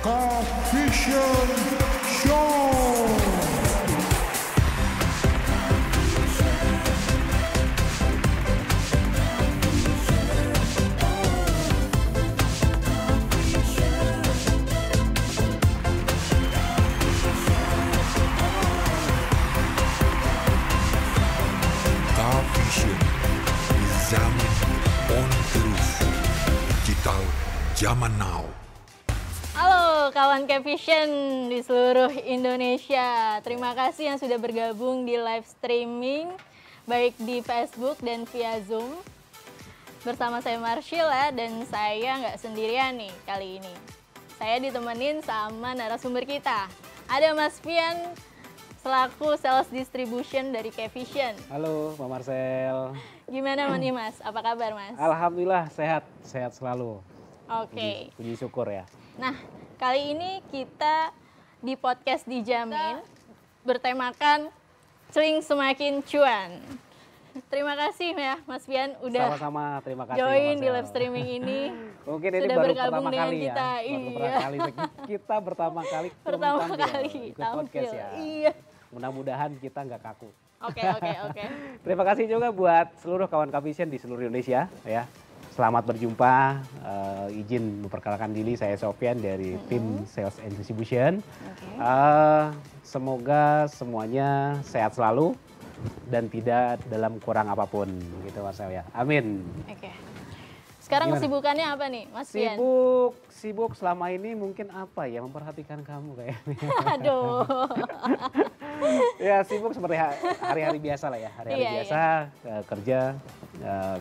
Coefficient Show. Coefficient dijamin on terus. Digital zaman now. Halo kawan Coefficient di seluruh Indonesia. Terima kasih yang sudah bergabung di live streaming baik di Facebook dan via Zoom. Bersama saya Marshilla dan saya nggak sendirian nih kali ini. Saya ditemenin sama narasumber kita. Ada Mas Fian selaku Sales Distribution dari Coefficient. Halo Pak Marcel. Gimana nih Mas? Apa kabar Mas? Alhamdulillah sehat selalu. Oke. Puji syukur ya. Nah, kali ini kita di podcast Dijamin bertemakan Celing Semakin Cuan. Terima kasih ya Mas Fian udah Sama-sama, terima kasih join Pak di Marcel. live streaming ini. Mungkin ini Sudah baru bergabung pertama dengan kali kita. ya. Baru Iya. pertama kali kita pertama kali Pertama tampil kali ikut podcast ya. Iya. Mudah-mudahan kita nggak kaku. Oke. Terima kasih juga buat seluruh kawan Coefficient di seluruh Indonesia ya. Selamat berjumpa. Izin memperkenalkan diri, saya Sofian dari tim Sales and Distribution. Semoga semuanya sehat selalu dan tidak dalam kurang apapun gitu Marcel ya. Amin. Oke. Sekarang Gimana? kesibukannya apa nih Mas Fian? Sibuk selama ini mungkin apa ya, memperhatikan kamu kayaknya. Aduh. Ya sibuk seperti hari-hari biasa lah ya, hari-hari Iya, biasa kerja.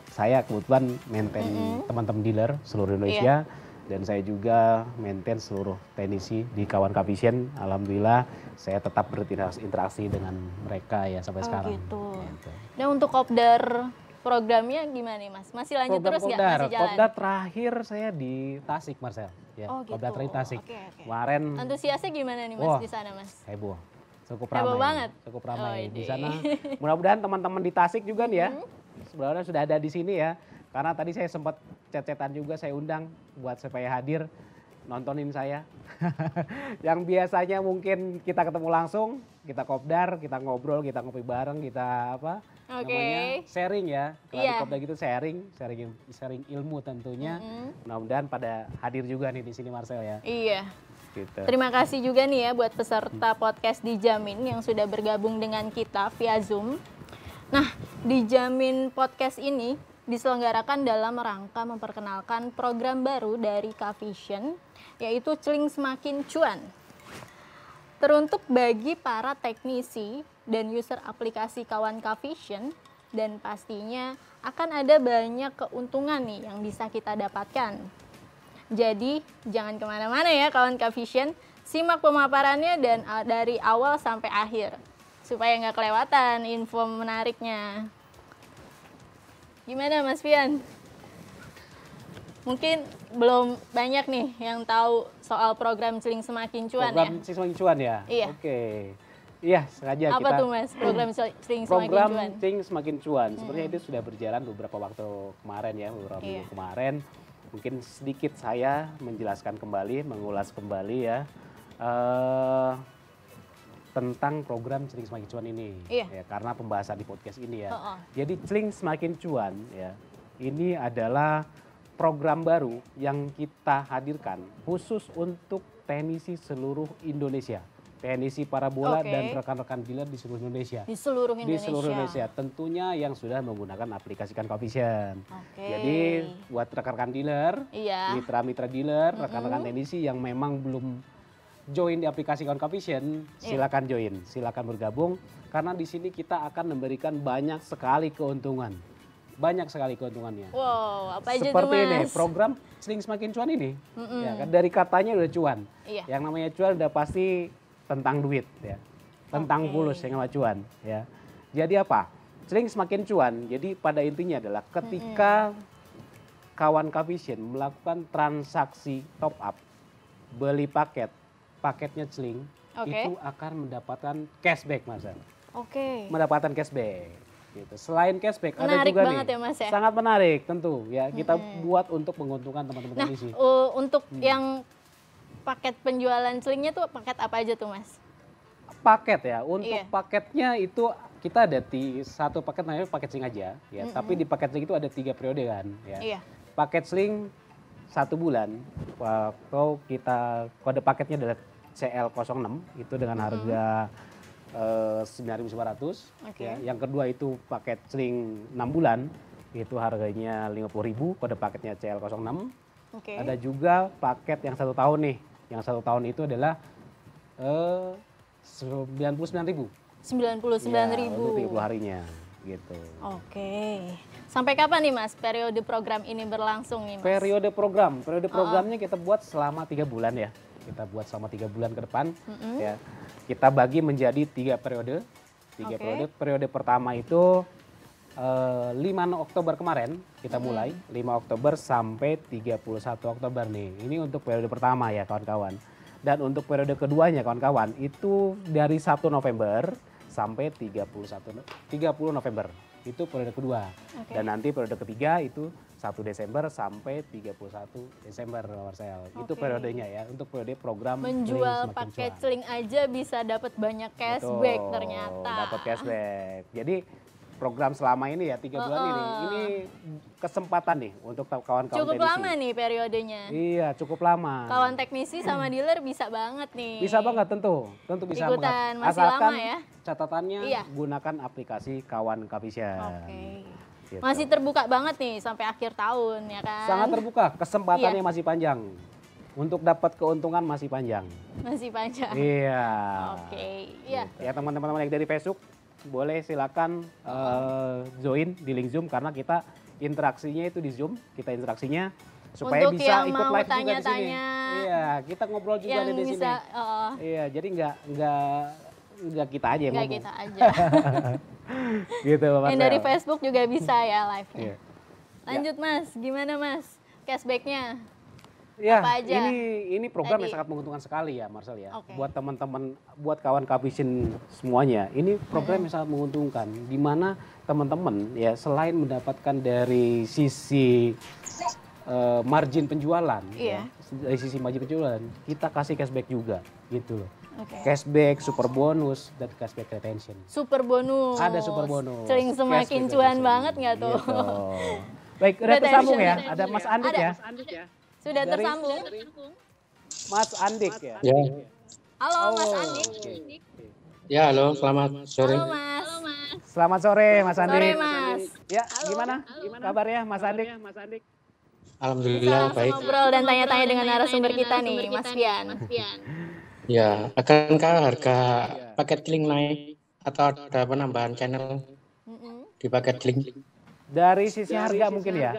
Saya kebetulan maintain teman-teman dealer seluruh Indonesia dan saya juga maintain seluruh teknisi di kawan Coefficient. Alhamdulillah saya tetap berinteraksi dengan mereka ya sampai sekarang. Gitu. Gitu. Nah untuk kopdar programnya gimana nih Mas? Masih lanjut terus nggak? Masih jalan? Kopdar terakhir saya di Tasik Marcel. Ya, Oh gitu. Kopdar terakhir Tasik. Oke. Kemarin Antusiasnya gimana nih Mas Wah. di sana Mas? heboh. Cukup Heboh ramai. banget? Cukup Oh, ramai ini. di sana. Mudah-mudahan teman-teman di Tasik juga nih ya. Sebenarnya sudah ada di sini ya. Karena tadi saya sempat chat-chatan juga, saya undang buat supaya hadir nontonin saya. Yang biasanya mungkin kita ketemu langsung, kita kopdar, kita ngobrol, kita ngopi bareng, kita apa? Oke. Namanya sharing ya. Kalau di Iya. kopdar gitu sharing ilmu tentunya. Mudah-mudahan pada hadir juga nih di sini Marcel ya. Iya. Gitu. Terima kasih juga nih ya buat peserta podcast Dijamin yang sudah bergabung dengan kita via Zoom. Nah, Dijamin podcast ini diselenggarakan dalam rangka memperkenalkan program baru dari Coefficient, yaitu Celing Semakin Cuan. Teruntuk bagi para teknisi dan user aplikasi kawan Coefficient, dan pastinya akan ada banyak keuntungan nih yang bisa kita dapatkan. Jadi jangan kemana-mana ya kawan Coefficient, simak pemaparannya dan dari awal sampai akhir supaya nggak kelewatan info menariknya. Gimana Mas Fian? Mungkin belum banyak nih yang tahu soal program Celing Semakin Cuan Program ya? Semakin Cuan ya? Iya. Oke. Iya, sengaja Apa kita. tuh Mas program Celing Semakin Program Cuan? Celing Semakin Cuan. Sebenarnya itu sudah berjalan beberapa waktu kemarin ya, beberapa Iya. minggu kemarin. Mungkin sedikit saya menjelaskan kembali, mengulas kembali ya. Tentang program Celing Semakin Cuan ini. Iya. Ya, karena pembahasan di podcast ini ya. Oh. Jadi Celing Semakin Cuan ya, ini adalah program baru yang kita hadirkan khusus untuk teknisi seluruh Indonesia. Teknisi para bola Oke. dan rekan-rekan dealer di seluruh Indonesia. Di seluruh Di Indonesia. seluruh Indonesia. Tentunya yang sudah menggunakan aplikasi Coefficient. Oke. Jadi buat rekan-rekan dealer, Iya. mitra-mitra dealer, rekan-rekan teknisi yang memang belum join di aplikasi Coefficient, silakan join, silakan bergabung karena di sini kita akan memberikan banyak sekali keuntungan. Banyak sekali keuntungannya. Wow, apa aja Seperti tuh Mas? ini, program Celing Semakin Cuan ini. Ya kan dari katanya udah cuan. Iya. Yang namanya cuan udah pasti tentang duit ya. Tentang Oke. fulus yang nama cuan ya. Jadi apa? Celing Semakin Cuan. Jadi pada intinya adalah ketika kawan Coefficient melakukan transaksi top up, beli paketnya Celing, Oke. itu akan mendapatkan cashback Mas. Oke. Mendapatkan cashback. Gitu. Selain cashback ada Menarik juga banget nih. ya, Mas, ya? Sangat menarik tentu ya. Kita buat untuk menguntungkan teman-teman Nah, teknisi. untuk yang paket penjualan celingnya tuh paket apa aja tuh Mas? Paket ya, untuk Iya. paketnya itu kita ada satu paket namanya paket sling aja ya, tapi di paket sling itu ada 3 periode kan ya. Iya. Paket sling 1 bulan, atau kita kode paketnya adalah CL06 itu dengan harga 9.900 Oke. ya. Yang kedua itu paket sling 6 bulan itu harganya 50.000, kode paketnya CL06. Oke. Ada juga paket yang 1 tahun nih. Yang 1 tahun itu adalah 99.000. 99.000. Untuk 30 harinya gitu. Oke. Sampai kapan nih Mas periode program ini berlangsung nih Mas? Periode programnya kita buat selama 3 bulan ya. Kita buat selama 3 bulan ke depan ya. Kita bagi menjadi 3 periode. 3 Oke. periode. Periode pertama itu 5 Oktober kemarin kita mulai. 5 Oktober sampai 31 Oktober nih. Ini untuk periode pertama ya kawan-kawan. Dan untuk periode keduanya kawan-kawan itu dari 1 November sampai 30 November. Itu periode kedua. Oke. Dan nanti periode ketiga itu 1 Desember sampai 31 Desember Marcel. Itu Oke. periodenya ya untuk periode program Menjual Semakin paket Cuan. celing aja bisa dapat banyak cashback Betul, ternyata. dapat cashback. Jadi program selama ini ya 3 bulan ini kesempatan nih untuk kawan-kawan Cukup teknisi. lama nih periodenya. Iya, cukup lama. Kawan teknisi sama dealer bisa banget nih. Bisa banget tentu bisa Ikutan, banget. masih Asalkan lama ya? catatannya Iya. gunakan aplikasi Kawan Kavision. Oke. Gitu. Masih terbuka banget nih sampai akhir tahun ya kan? Sangat terbuka, kesempatannya Iya. masih panjang. Untuk dapat keuntungan masih panjang. Masih panjang. Iya. Oke, iya. Ya teman-teman yang dari Facebook boleh silakan join di link Zoom karena kita interaksinya itu di Zoom, kita interaksinya supaya Untuk bisa yang ikut mau live juga di sini. tanya-tanya, Iya, kita ngobrol juga Yang di sini. bisa Iya, jadi nggak kita aja yang nggak ngomong. kita aja. Gitu, Mas Yang dari Sel. Facebook juga bisa ya live-nya. Iya. Lanjut Mas, gimana Mas cashback-nya? Ya, Apa aja ini program yang tadi? sangat menguntungkan sekali ya, Marcel ya. Oke. Buat teman-teman, buat kawan Kavision semuanya, ini program yang sangat menguntungkan. Di mana teman-teman ya selain mendapatkan dari sisi margin penjualan, Iya. ya, dari sisi margin penjualan, kita kasih cashback juga, gitu loh. Oke. Cashback, super bonus, dan cashback retention. Super bonus. Ada super bonus. Celing semakin Cashback cuan retention. banget nggak tuh? Gitu. Baik, udah Retention, tersambung ya. retention. Ada Mas Andik Ada. ya. Sudah Dari- tersambung. Mas Andik ya. Ya, Halo Mas Oh, Andik. oke. ya halo, selamat sore. Halo Mas. Selamat sore Mas Andik. Sore Mas. Ya, gimana kabarnya Mas Andik? Kita Alhamdulillah langsung baik. ngobrol dan tanya-tanya dengan narasumber kita nih, Mas Fian. Ya, akankah harga paket link naik atau ada penambahan channel Mm-mm. di paket link? Dari sisi harga mungkin ya,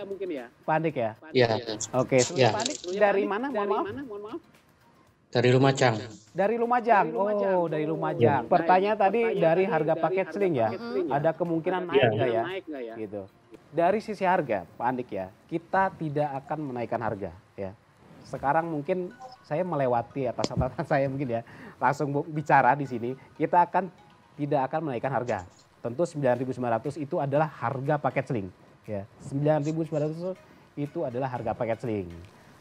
Pak Andik ya. Ya, Oke, Ya. Pak Andik dari mana? Mohon maaf. dari Lumajang. Dari Lumajang. Oh, dari Lumajang. Pertanyaan tadi dari harga paket seling ya. Ada kemungkinan naik Iya. nggak ya? Gitu. Dari sisi harga, Pak Andik ya, kita tidak akan menaikkan harga ya. Sekarang mungkin saya melewati atas catatan saya mungkin ya, langsung bicara di sini. Kita tidak akan menaikkan harga. Tentu 9.900 itu adalah harga paket seling. Ya, 9.900 itu adalah harga paket seling.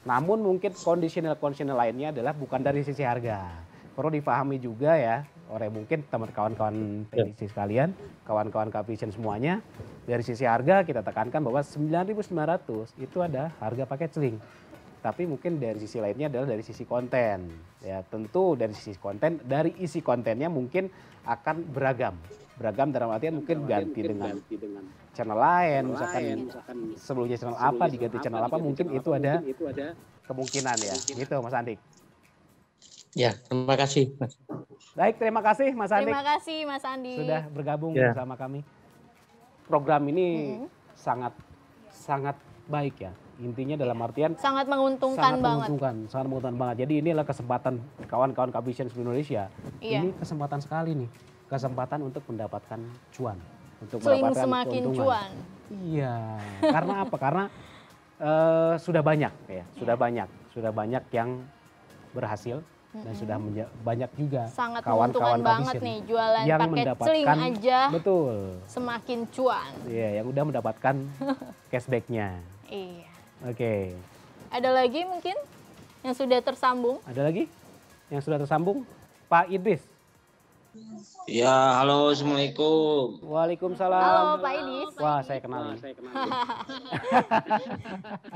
Namun mungkin kondisional lainnya adalah bukan dari sisi harga. Perlu dipahami juga ya, oleh mungkin teman kawan-kawan teknisi sekalian, kawan-kawan Kavision semuanya. Dari sisi harga kita tekankan bahwa 9.900 itu ada harga paket seling. Tapi mungkin dari sisi lainnya adalah dari sisi konten. Ya, tentu dari sisi konten, dari isi kontennya mungkin akan beragam. Beragam dalam artian mungkin ganti dengan channel lain, misalkan sebelumnya channel apa diganti channel apa, mungkin itu ada kemungkinan ya. Gitu Mas Andik. Ya, terima kasih, Mas. Baik, terima kasih Mas Andik Terima kasih Mas Andi. sudah bergabung Ya. bersama kami. Program ini sangat baik ya. Intinya dalam artian Sangat menguntungkan banget. sangat menguntungkan banget. Jadi ini adalah kesempatan kawan-kawan Kavision seluruh Indonesia. Iya. Ini kesempatan sekali nih, kesempatan untuk mendapatkan cuan, untuk Celing mendapatkan semakin keuntungan. cuan. Iya, karena apa? Karena sudah banyak ya, sudah banyak yang berhasil dan sudah banyak juga Sangat kawan-kawan menguntungkan banget Kavision nih, jualan yang paket celing mendapatkan aja betul, semakin cuan. iya, yang udah mendapatkan cashbacknya. Iya. Oke. Ada lagi mungkin? yang sudah tersambung. Ada lagi yang sudah tersambung? Pak Idris. Ya, halo, Assalamualaikum. Waalaikumsalam. Halo Pak Idris. Wah, saya kenal nih.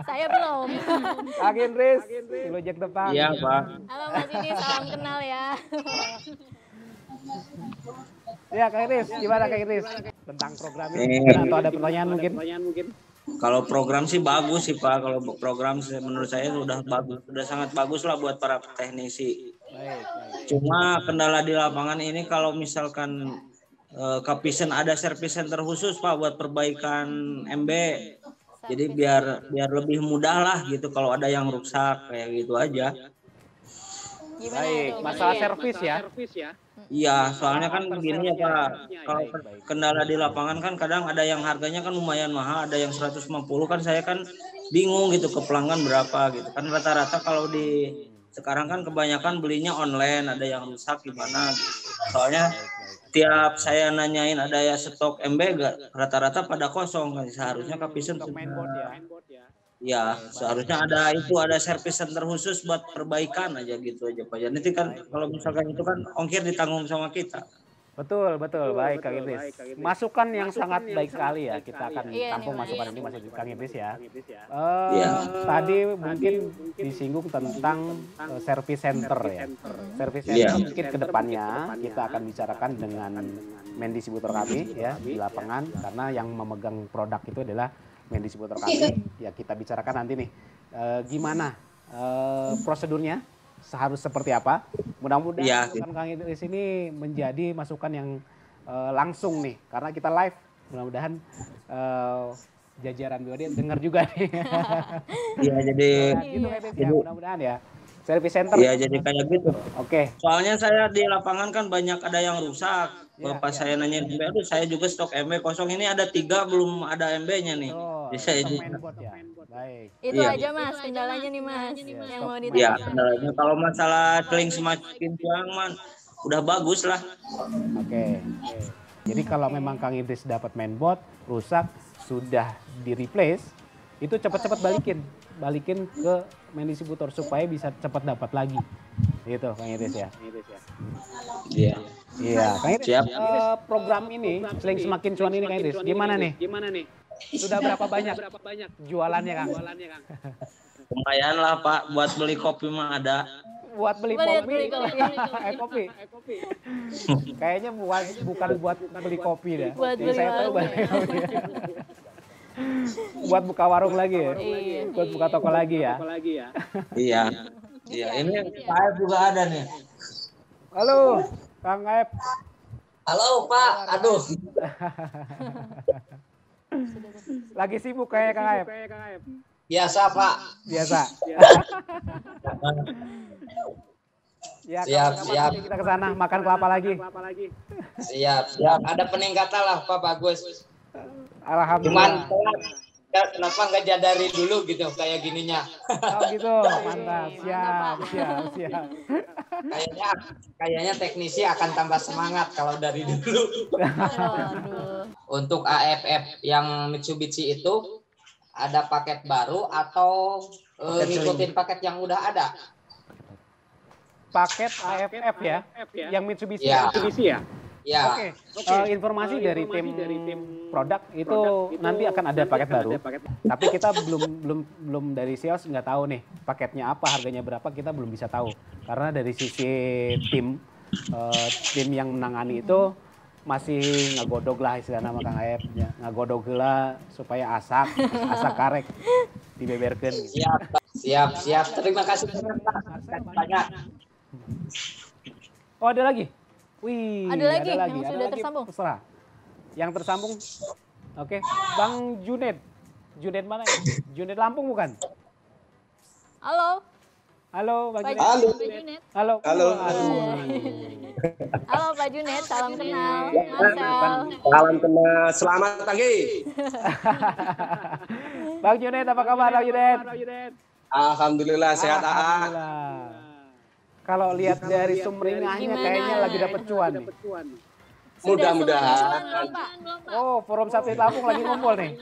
Saya belum. Kang Idris, Lojek depan. Iya, Pak. Halo Mas Idris, salam kenal ya. Ya, Kang Idris, gimana Kang Idris? Tentang program ini, atau ada pertanyaan mungkin? Kalau program sih bagus sih, Pak. Kalau program menurut saya sudah bagus, sudah sangat bagus lah buat para teknisi. Baik. Cuma kendala di lapangan ini kalau misalkan Kapisen ada service center khusus, Pak, buat perbaikan MB. Jadi biar lebih mudah lah gitu kalau ada yang rusak kayak gitu aja. Gimana Baik, itu? masalah servis ya. Iya, soalnya kan begini ya, Pak. Kalau kendala di lapangan kan kadang ada yang harganya kan lumayan mahal, ada yang 150 kan saya kan bingung gitu ke pelanggan berapa gitu. Kan rata-rata kalau di sekarang kan kebanyakan belinya online, ada yang rusak gimana gitu. Soalnya tiap saya nanyain ada ya stok MB gak, rata-rata pada kosong kan. Seharusnya Kapisen ya seharusnya ada service center khusus buat perbaikan aja gitu aja Pak. Nanti kan kalau misalkan itu kan ongkir ditanggung sama kita. Betul, baik Kang Idris. Masukan yang sangat baik sekali ya, kita akan tampung masukan ini masih Kang Idris ya. Tadi mungkin disinggung tentang service center ya. Service center mungkin ke depannya kita akan bicarakan dengan main distributor kami ya di lapangan, karena yang memegang produk itu adalah main distributor kami. Ya kita bicarakan nanti nih gimana prosedurnya, harus seperti apa. Mudah-mudahan Kang Idris ini menjadi masukan yang langsung nih, karena kita live. Mudah-mudahan jajaran BOD dengar juga nih. Iya, jadi gitu ya, mudah-mudahan ya. Service center. Iya, jadi kayak gitu. Oke. Soalnya saya di lapangan kan banyak ada yang rusak. Pas saya nanya MB, aduh saya juga stok MB kosong, ini ada 3 belum ada MB-nya nih. Jadi saya Baik. Itu aja Mas, kendalanya nih Mas yang mau ditanya. Iya, kendalanya kalau masalah keling semakin tuang man udah bagus lah. Oke. Jadi kalau memang Kang Idris dapat mainboard rusak, sudah di replace, itu cepat-cepat balikin ke main distributor supaya bisa cepat dapat lagi. Gitu Kang Idris ya. Iya. Iya, Kang Idris. Siap. Program ini Seling Semakin Cuan ini Kang Idris, gimana nih? Sudah berapa banyak jualannya Kang? Lumayan lah Pak, buat beli kopi mah ada. Buat beli kopi. Kayaknya bukan buat beli kopi dah. Buat beli saya tahu kopi. Buat buka warung lagi ya. Buat buka toko lagi ya. Iya. Iya, ini Pak Aep juga ada nih. Halo, Kang Aep. Halo Pak, aduh. Lagi sibuk kayak Kang Aep. Biasa Pak. Biasa. Ya, siap. Kita ke sana makan kelapa lagi. Siap. Ada peningkatan lah Pak, bagus. Alhamdulillah. Cuman kenapa nggak jadari dulu gitu kayak gininya? Oh gitu, mantap. Siap. Kayaknya teknisi akan tambah semangat kalau dari dulu. Untuk AFF yang Mitsubishi itu ada paket baru atau ngikutin paket yang udah ada? Paket AFF ya, yang Mitsubishi ya. Ya. Oke. Informasi dari tim produk itu nanti akan ada paket baru. Tapi kita belum dari sales nggak tahu nih paketnya apa, harganya berapa, kita belum bisa tahu. Karena dari sisi tim yang menangani itu masih ngagodog lah istilah nama Kang Aep, ya. Ngagodog lah supaya asak karek dibeberkan. Gitu. Siap. Terima kasih banyak. Oh ada lagi? Wih, ada lagi yang sudah tersambung. Terserah. Yang tersambung. Oke, Bang Junet. Junet mana ya? Junet Lampung bukan? Halo, Bang Junet. Halo. Halo. Halo Pak Junet, salam kenal. Marcel. Salam kenal, selamat pagi. Bang Junet, apa kabar Bang Junet? Alhamdulillah sehat. Kalau lihat dari sumringahnya kayaknya lagi dapet cuan nih. Mudah-mudahan. Oh, Forum Satelit Lampung lagi ngumpul nih.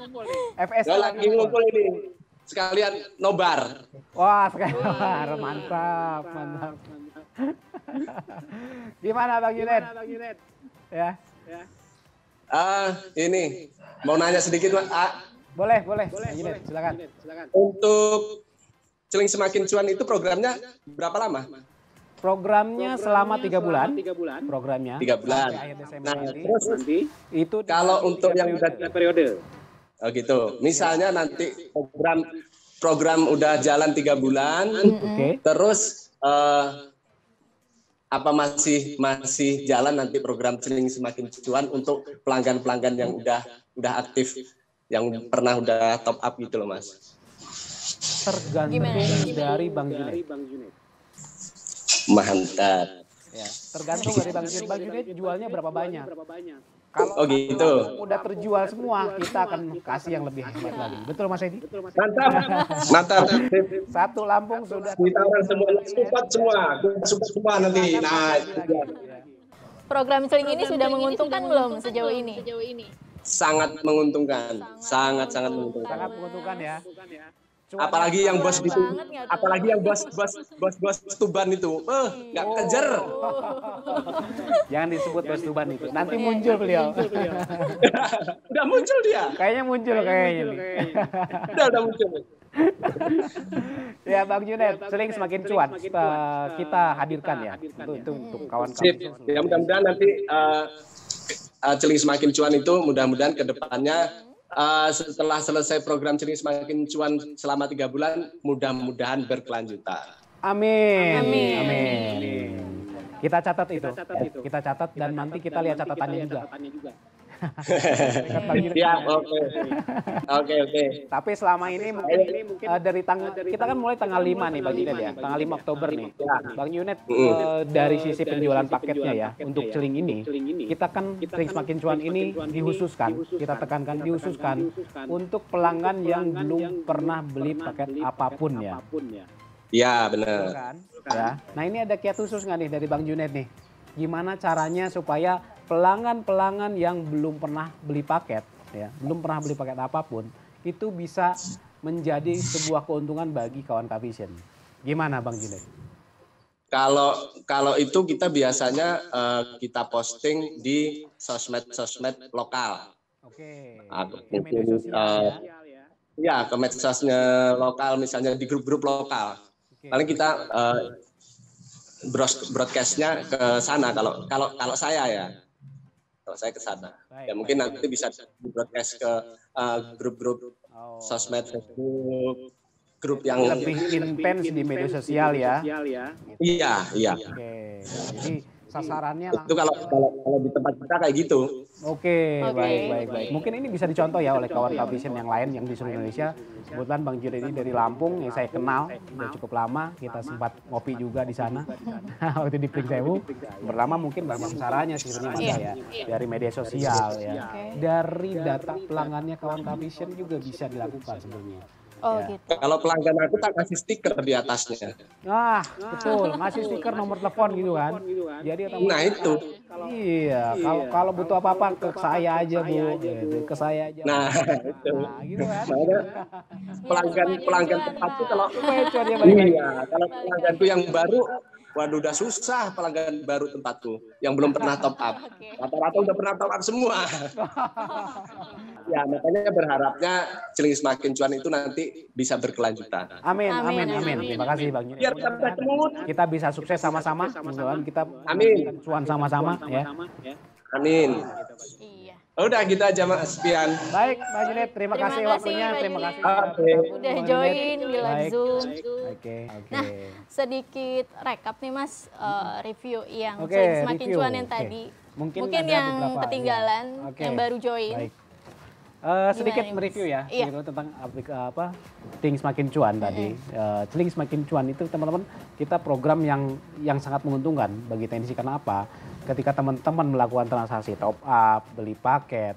FS lagi ngumpul ini. sekalian nobar. Wah, sekarang mantap. Gimana Bang Junet? Ya. Ini mau nanya sedikit, Mas. Boleh. Bang Junet, silakan. Untuk Celing Semakin Cuan itu programnya berapa lama? Programnya selama 3 bulan. Programnya. 3 bulan. Akhir Desember Nah, nanti. terus Itu kalau untuk yang udah periode. Oh gitu. Misalnya nanti program udah jalan 3 bulan, Oke. terus apa masih jalan nanti program Celing Semakin Cuan untuk pelanggan-pelanggan yang udah aktif, yang pernah udah top up gitu loh, Mas. Tergantung dari Bang Junet. Mantap. Ya, tergantung dari Bang Junet. Bang Junet jualnya berapa banyak? Kalau gitu. udah terjual semua, kita akan kasih yang lebih hebat lagi. Betul Mas Edi? Mantap. Satu Lampung sudah. Ditawaran semua, support semua nanti. Nah, itu dia. Program Celing ini sudah menguntungkan belum sejauh ini? Sangat menguntungkan, sangat menguntungkan. Sangat menguntungkan ya. Apalagi yang bos itu, apalagi yang bos Tuban itu, nggak kejar. Jangan disebut bos Tuban itu. Nanti muncul beliau. Udah muncul dia. Kayaknya muncul kayaknya. Udah muncul. Ya Bang Junet, Celing Semakin Cuan kita hadirkan ya. Itu untuk kawan-kawan. Ya mudah-mudahan nanti Celing Semakin Cuan itu mudah-mudahan ke depannya setelah selesai program Celing Semakin Cuan selama 3 bulan, mudah-mudahan berkelanjutan. Amin. Kita catat itu. Kita catat dan nanti kita lihat catatannya juga. Ya, oke. Tapi selama ini mungkin dari kita kan mulai tanggal 5 nih Bang Junet ya, tanggal 5 Oktober nih. Bang Junet dari sisi penjualan paketnya ya, untuk Celing ini, kita kan Celing Semakin Cuan ini dihususkan, kita tekankan dihususkan untuk pelanggan yang belum pernah beli paket apapun ya. Iya, benar. Ya. Nah ini ada kiat khusus nggak nih dari Bang Junet nih? Gimana caranya supaya pelanggan-pelanggan yang belum pernah beli paket, ya, belum pernah beli paket apapun, itu bisa menjadi sebuah keuntungan bagi kawan Kavision. Gimana Bang Junet? Kalau itu kita biasanya kita posting di sosmed lokal. Oke. Mungkin ya ke medsosnya lokal, misalnya di grup-grup lokal. Paling kita broadcastnya ke sana kalau saya ya. Kalau saya ke sana. Ya mungkin nanti bisa di-broadcast ke grup-grup sosmed, Facebook, grup yang lebih intens di media sosial ya. Iya. Oke. Jadi sasarannya itu kalau di tempat kita kayak gitu. Oke. Baik. Mungkin ini bisa dicontoh ya oleh kawan Kavision yang lain yang di seluruh Indonesia. Kebetulan Bang Junet ini dari Lampung yang saya kenal udah cukup lama. Kita sempat ngopi juga di sana waktu di Pring Sewu. Pertama mungkin banyak sasarannya sebenarnya ya dari media sosial ya. Dari data pelanggannya kawan Kavision juga bisa dilakukan sebenarnya. Oh gitu. Kalau pelanggan aku tak kasih stiker di atasnya. Ah, betul. Ngasih stiker nomor telepon gitu kan. Jadi nah itu. Iya, kalau butuh apa-apa ke saya aja, Bu. Ke saya aja. Nah, itu. Nah, gitu kan. Pelanggan tempatku kalau pelangganku yang baru, waduh udah susah pelanggan baru tempatku yang belum pernah top up. Rata-rata udah pernah top up semua. Ya, makanya berharapnya Celing Semakin Cuan itu nanti bisa berkelanjutan. Amin. Terima kasih Bang Junet. Biar kita bisa sukses sama-sama. Mudah-mudahan kita cuan sama-sama ya. Amin. Iya. Udah gitu aja Mas Pian. Baik, Bang Junet, terima kasih waktunya. Terima kasih. Udah join di live Zoom. Oke. Nah, sedikit rekap nih Mas, review yang Oke, Semakin review. Cuan yang tadi. Mungkin ada yang beberapa, ketinggalan, ya. Oke. yang baru join. Baik. Sedikit Gimana, mereview ya, Iya. sedikit tentang Celing Semakin Cuan tadi. Celing Semakin Cuan itu teman-teman, kita program yang sangat menguntungkan bagi teknisi. Karena apa? Ketika teman-teman melakukan transaksi top up, beli paket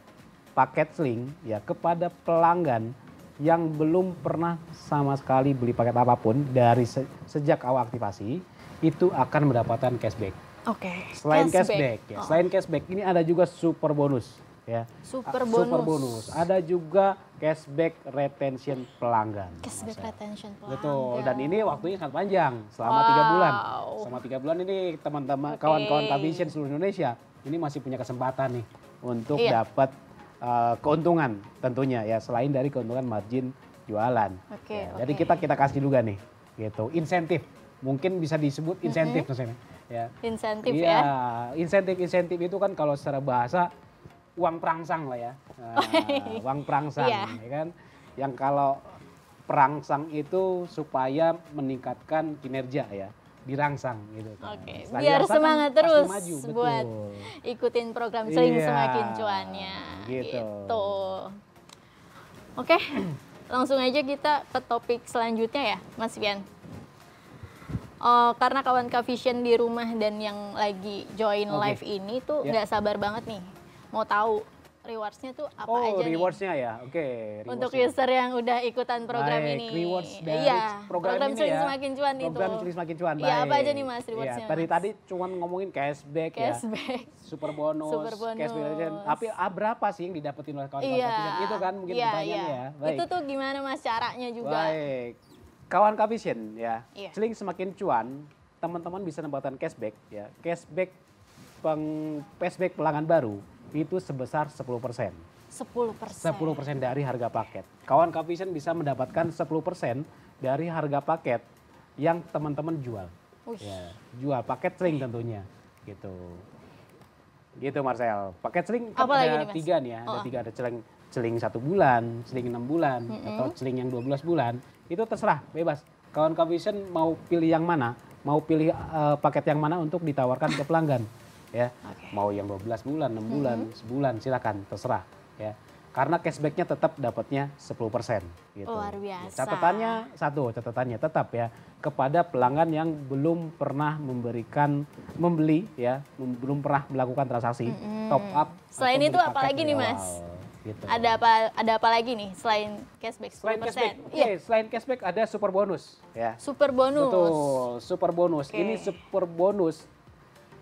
Celing ya kepada pelanggan yang belum pernah sama sekali beli paket apapun dari sejak awal aktivasi, itu akan mendapatkan cashback. Oke. Selain cashback ya, selain cashback ini ada juga super bonus. ya. Super Super bonus. bonus. Ada juga cashback retention pelanggan. Cashback retention pelanggan. Betul, dan ini waktunya sangat panjang, selama 3 bulan. Selama 3 bulan ini teman-teman, kawan-kawan Kavision seluruh Indonesia, ini masih punya kesempatan nih untuk dapat keuntungan tentunya ya, selain dari keuntungan margin jualan. Jadi kita kasih juga nih, gitu, insentif. Mungkin bisa disebut insentif maksudnya. Ya. Insentif Insentif itu kan kalau secara bahasa uang perangsang lah ya. Uang perangsang ya kan. Yang kalau perangsang itu supaya meningkatkan kinerja ya, dirangsang gitu kan. Biar semangat terus maju, buat ikutin program Seling Semakin Cuannya gitu. Oke, langsung aja kita ke topik selanjutnya ya Mas Fian. Karena kawan Kavision di rumah dan yang lagi join live ini tuh nggak sabar banget nih mau tahu rewards-nya tuh apa aja nih. Rewards-nya ya, untuk user yang udah ikutan program ini. Rewards dari program ini Seling Semakin Cuan itu. Program Seling Semakin Cuan. Iya, apa aja nih Mas rewards-nya? Tadi cuman ngomongin cashback ya, super bonus, cashback. Tapi berapa sih yang didapetin oleh kawan-kawan Kavision? Itu kan mungkin pertanyaannya ya. Itu tuh gimana Mas caranya juga? Baik. Kawan Kavision ya, Seling Semakin Cuan, teman-teman bisa mendapatkan cashback ya. Cashback pelanggan baru itu sebesar 10%. 10% dari harga paket. Kawan Kavision bisa mendapatkan 10% dari harga paket yang teman-teman jual. Ya, jual paket Seling tentunya, gitu. Gitu Marcel. Paket Seling kan ada 3 nih ya, ada 3, ada Seling 1 bulan, Seling 6 bulan, atau Seling yang 12 bulan. Itu terserah, bebas. Kawan Kavision mau pilih yang mana, mau pilih paket yang mana untuk ditawarkan ke pelanggan. Ya, mau yang 12 bulan, 6 bulan, sebulan, silakan, terserah. Ya, karena cashbacknya tetap dapatnya 10%. Gitu. Luar biasa. Catatannya tetap ya, kepada pelanggan yang belum pernah membeli ya, belum pernah melakukan transaksi top up. Selain itu apa lagi nih Mas? Gitu. Ada apa lagi nih selain cashback 10%? Selain cashback ada super bonus ya. Super bonus. Betul, super bonus. Ini super bonus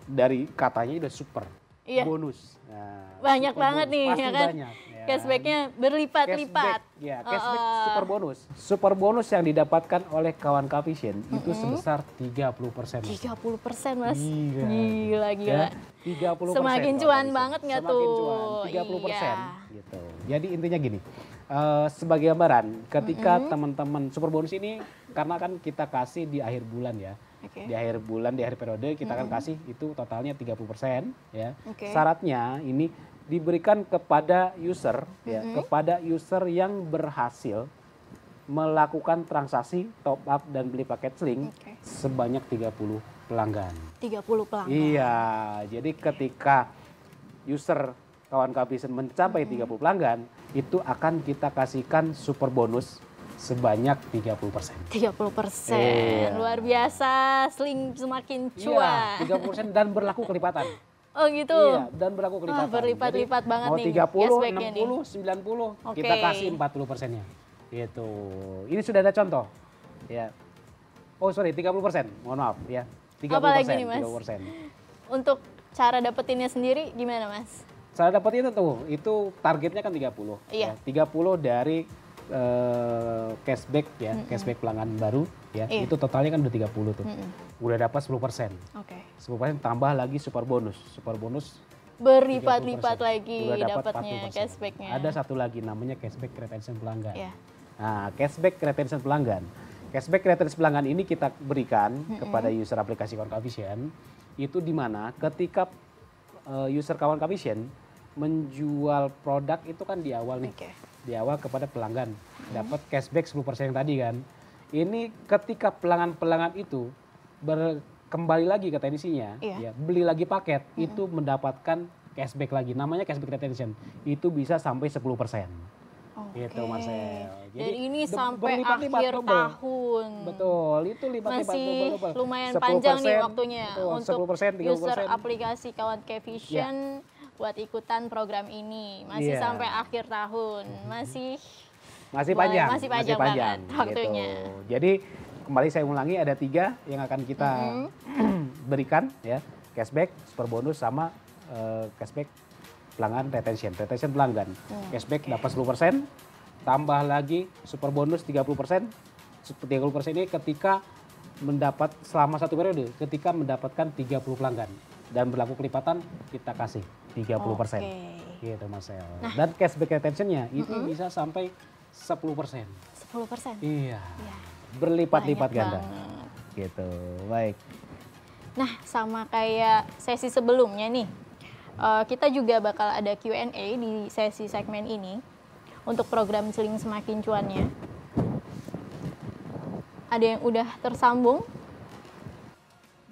dari katanya udah super bonus. Nah, banyak banget bonus. Nih pasti ya kan. Banyak, ya. Cashbacknya berlipat-lipat. Cashback super bonus. Super bonus yang didapatkan oleh kawan Kavision itu sebesar 30%. 30% Mas. Gila. Ya, 30%. Semakin cuan banget nggak tuh? Semakin cuan, 30%. Gitu. Jadi intinya gini, sebagai gambaran ketika teman-teman super bonus ini, karena kan kita kasih di akhir bulan ya. Di akhir bulan, di akhir periode kita akan kasih itu totalnya 30% ya. Syaratnya ini diberikan kepada user ya, kepada user yang berhasil melakukan transaksi top up dan beli paket Seling sebanyak 30 pelanggan. 30 pelanggan. Iya, jadi ketika user kawan Kavision mencapai 30 pelanggan, itu akan kita kasihkan super bonus sebanyak 30%. 30%. Luar biasa, Seling Semakin Cuan. Iya, 30% dan berlaku kelipatan. Oh gitu. Iya, dan berlaku kelipatan. Berlipat-lipat banget mau nih. Mau 30, 60, 90, kita kasih 40%-nya. Gitu. Ini sudah ada contoh. Ya. Oh, sorry, 30%. Mohon maaf ya. 30%. Apa lagi nih, Mas? 30%. Untuk cara dapetinnya sendiri gimana, Mas? Cara dapetinnya tuh, itu targetnya kan 30. Iya. Ya. 30 dari cashback ya, cashback pelanggan baru ya, itu totalnya kan udah 30 tuh. Udah dapat 10%. 10% tambah lagi super bonus. Super bonus berlipat-lipat lagi dapatnya cashbacknya. Ada satu lagi namanya cashback retention pelanggan. Nah, cashback retention pelanggan. Cashback retention pelanggan ini kita berikan kepada user aplikasi kawan Kavision, itu di mana ketika user kawan Kavision menjual produk itu kan di awal nih. Di awal kepada pelanggan dapat cashback 10% yang tadi kan. Ini ketika pelanggan-pelanggan itu kembali lagi ke teknisinya, ya, beli lagi paket, itu mendapatkan cashback lagi. Namanya cashback retention. Itu bisa sampai 10%. Gitu Marcel. Jadi ini sampai akhir tahun. Betul, itu lipat-lipat. Masih lumayan panjang nih waktunya untuk 10%, 30%. user aplikasi kawan Kavision buat ikutan program ini. Masih sampai akhir tahun. Masih panjang. Masih panjang banget waktunya. Gitu. Jadi kembali saya ulangi, ada 3 yang akan kita berikan ya. Cashback, super bonus sama cashback pelanggan retention pelanggan. Cashback dapat 10%, tambah lagi super bonus 30%. 30% ini ketika mendapat selama 1 periode, ketika mendapatkan 30 pelanggan. Dan berlaku kelipatan kita kasih 30%. Gitu Mas El. Nah, dan cashback retentionnya itu bisa sampai 10%. 10%? Iya. Berlipat-lipat ganda. Gitu, baik. Nah, sama kayak sesi sebelumnya nih, kita juga bakal ada Q&A di sesi segmen ini untuk program Celing Semakin Cuannya. Ada yang udah tersambung?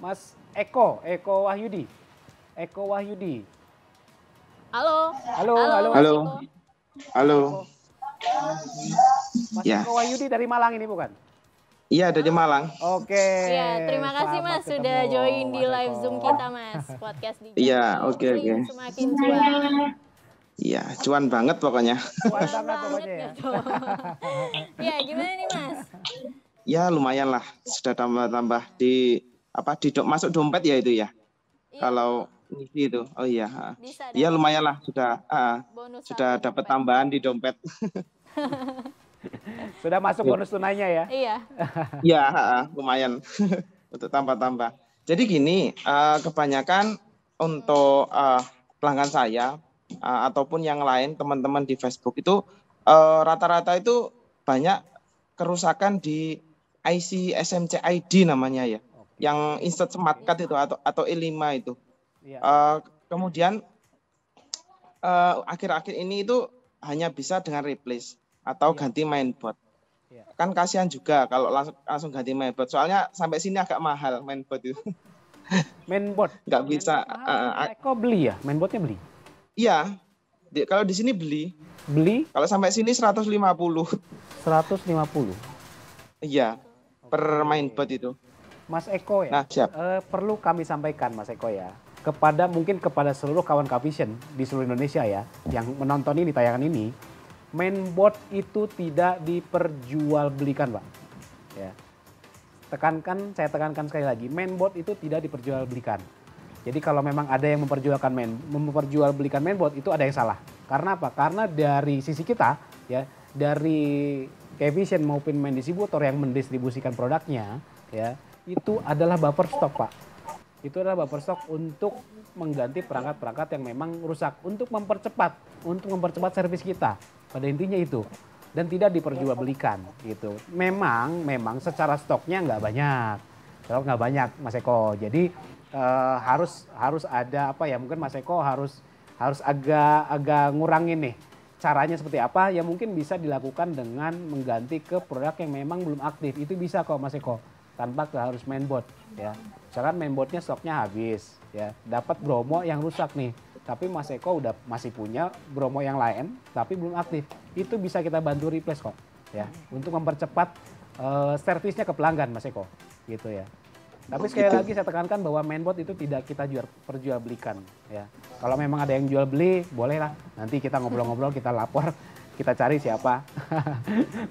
Mas Eko Wahyudi. Eko Wahyudi. Halo. Halo. Mas Eko Wahyudi dari Malang ini bukan? Iya, dari Malang. Oke. Iya, terima kasih Mas sudah join di live Zoom kita Mas, podcast di Iya, oke. Semakin cuan. Iya, cuan banget pokoknya. Cuan banget pokoknya ya. Iya, gimana nih Mas? Ya lumayan lah, sudah tambah masuk dompet ya itu ya. Iya. Kalau ngisi itu, oh iya. Iya lumayan lah, sudah dapat tambahan di dompet. Sudah masuk bonus tunainya ya? Iya. Iya, lumayan untuk tambah-tambah. Jadi gini, kebanyakan untuk pelanggan saya ataupun yang lain teman-teman di Facebook itu rata-rata itu banyak kerusakan di IC SMC ID namanya ya, yang insert smart card itu atau E5 itu. Kemudian akhir-akhir ini itu hanya bisa dengan replace atau ganti mainboard. Kan kasihan juga kalau langsung ganti mainboard. Soalnya sampai sini agak mahal mainboard itu. Mainboard? Nggak bisa. Kok beli ya? Mainboardnya beli? Iya. Kalau di sini beli. Beli? Kalau sampai sini 150. 150? Iya. Per mainboard itu. Mas Eko ya? Nah, siap. Perlu kami sampaikan Mas Eko ya. Mungkin kepada seluruh kawan Kavision di seluruh Indonesia ya. Yang menonton ini, tayangan ini. Mainboard itu tidak diperjualbelikan, Pak. Ya. Saya tekankan sekali lagi, mainboard itu tidak diperjualbelikan. Jadi kalau memang ada yang memperjualbelikan mainboard itu ada yang salah. Karena apa? Karena dari sisi kita, ya, dari Kavision maupun main distributor yang mendistribusikan produknya, ya, itu adalah buffer stock, Pak. Itu adalah buffer stock untuk mengganti perangkat-perangkat yang memang rusak, untuk mempercepat servis kita. Pada intinya itu, dan tidak diperjualbelikan gitu. Memang secara stoknya nggak banyak, Mas Eko. Jadi harus ada apa ya? Mungkin Mas Eko harus agak ngurangin nih. Caranya seperti apa? Ya mungkin bisa dilakukan dengan mengganti ke produk yang memang belum aktif. Itu bisa kok Mas Eko, tanpa harus mainboard. Ya, misalkan mainboardnya stoknya habis, ya dapat Bromo yang rusak nih. Tapi Mas Eko udah masih punya Bromo yang lain, tapi belum aktif. Itu bisa kita bantu replace kok, ya, untuk mempercepat servisnya ke pelanggan, Mas Eko, gitu ya. Tapi sekali lagi saya tekankan bahwa mainboard itu tidak kita perjualbelikan, ya. Kalau memang ada yang jual beli, bolehlah. Nanti kita ngobrol-ngobrol, kita lapor, kita cari siapa,